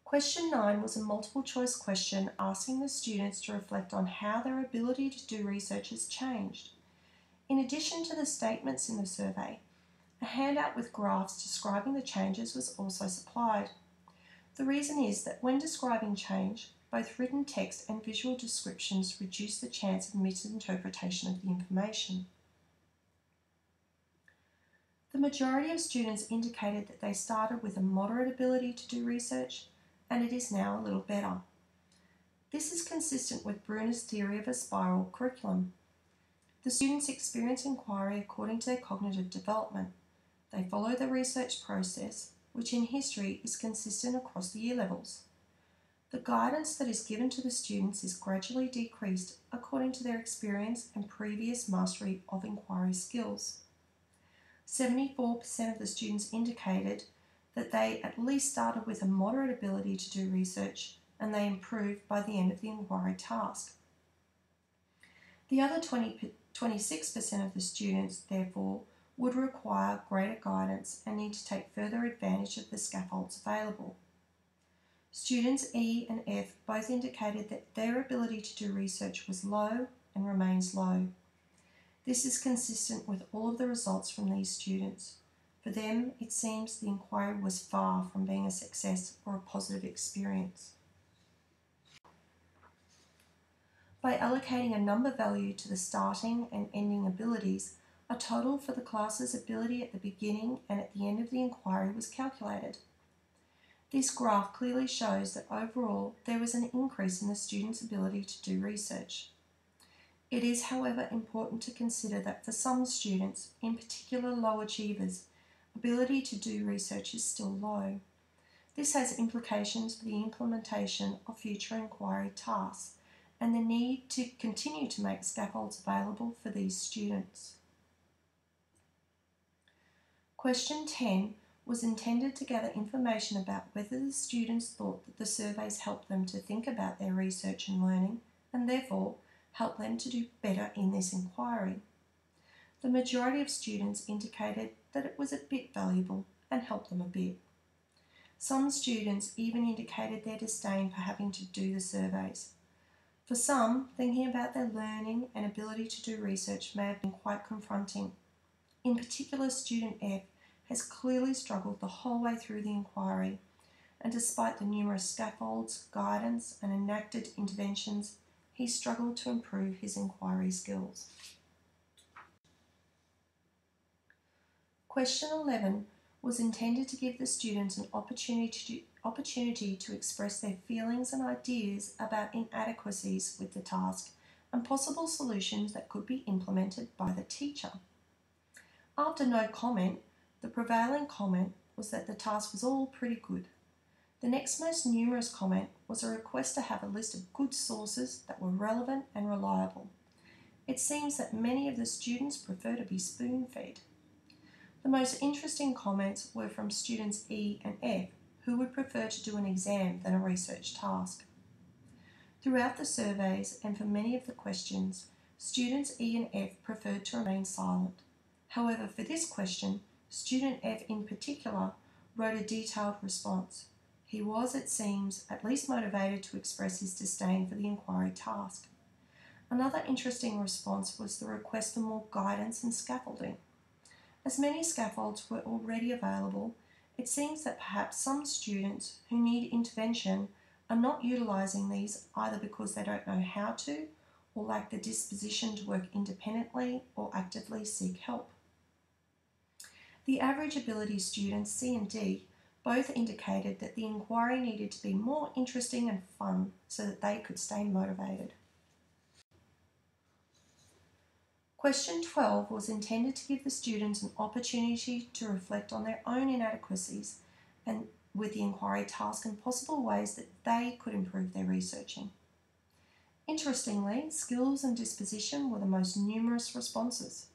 Question 9 was a multiple choice question asking the students to reflect on how their ability to do research has changed. In addition to the statements in the survey, a handout with graphs describing the changes was also supplied. The reason is that when describing change, both written text and visual descriptions reduce the chance of misinterpretation of the information. The majority of students indicated that they started with a moderate ability to do research, and it is now a little better. This is consistent with Bruner's theory of a spiral curriculum. The students experience inquiry according to their cognitive development. They follow the research process, which in history is consistent across the year levels. The guidance that is given to the students is gradually decreased according to their experience and previous mastery of inquiry skills. 74% of the students indicated that they at least started with a moderate ability to do research and they improved by the end of the inquiry task. The other 26% of the students, therefore, would require greater guidance and need to take further advantage of the scaffolds available. Students E and F both indicated that their ability to do research was low and remains low. This is consistent with all of the results from these students. For them, it seems the inquiry was far from being a success or a positive experience. By allocating a number value to the starting and ending abilities, a total for the class's ability at the beginning and at the end of the inquiry was calculated. This graph clearly shows that overall there was an increase in the students' ability to do research. It is, however, important to consider that for some students, in particular low achievers, ability to do research is still low. This has implications for the implementation of future inquiry tasks and the need to continue to make scaffolds available for these students. Question 10 was intended to gather information about whether the students thought that the surveys helped them to think about their research and learning and therefore help them to do better in this inquiry. The majority of students indicated that it was a bit valuable and helped them a bit. Some students even indicated their disdain for having to do the surveys. For some, thinking about their learning and ability to do research may have been quite confronting. In particular, student F has clearly struggled the whole way through the inquiry, and despite the numerous scaffolds, guidance and enacted interventions, he struggled to improve his inquiry skills. Question 11 was intended to give the students an opportunity to express their feelings and ideas about inadequacies with the task and possible solutions that could be implemented by the teacher. After no comment, the prevailing comment was that the task was all pretty good. The next most numerous comment was a request to have a list of good sources that were relevant and reliable. It seems that many of the students prefer to be spoon-fed. The most interesting comments were from students E and F, who would prefer to do an exam than a research task. Throughout the surveys and for many of the questions, students E and F preferred to remain silent. However, for this question, student F in particular wrote a detailed response. He was, it seems, at least motivated to express his disdain for the inquiry task. Another interesting response was the request for more guidance and scaffolding. As many scaffolds were already available, it seems that perhaps some students who need intervention are not utilising these either because they don't know how to or lack the disposition to work independently or actively seek help. The average ability students C and D both indicated that the inquiry needed to be more interesting and fun so that they could stay motivated. Question 12 was intended to give the students an opportunity to reflect on their own inadequacies and with the inquiry task and possible ways that they could improve their researching. Interestingly, skills and disposition were the most numerous responses.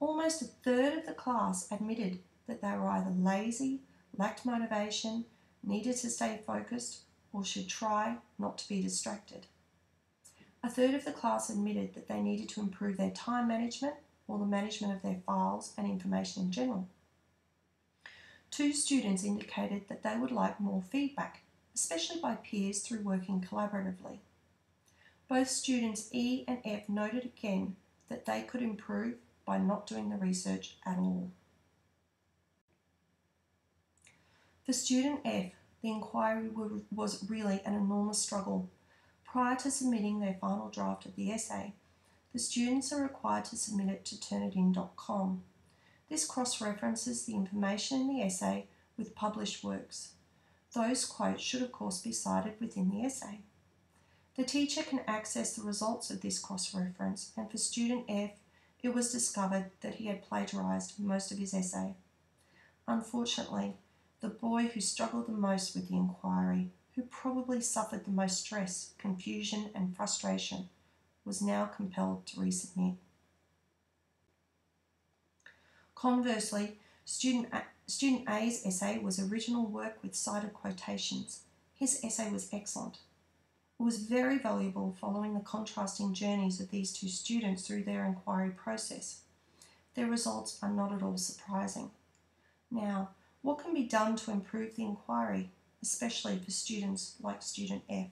Almost a third of the class admitted that they were either lazy, lacked motivation, needed to stay focused, or should try not to be distracted. A third of the class admitted that they needed to improve their time management or the management of their files and information in general. 2 students indicated that they would like more feedback especially by peers through working collaboratively. Both students E and F noted again that they could improve by not doing the research at all. For student F, the inquiry was really an enormous struggle. Prior to submitting their final draft of the essay, the students are required to submit it to turnitin.com. This cross-references the information in the essay with published works. Those quotes should of course be cited within the essay. The teacher can access the results of this cross-reference, and for student F, it was discovered that he had plagiarised most of his essay. Unfortunately, the boy who struggled the most with the inquiry, who probably suffered the most stress, confusion and frustration, was now compelled to resubmit. Conversely, student A's essay was original work with cited quotations. His essay was excellent. It was very valuable following the contrasting journeys of these two students through their inquiry process. Their results are not at all surprising. Now, what can be done to improve the inquiry, especially for students like student F?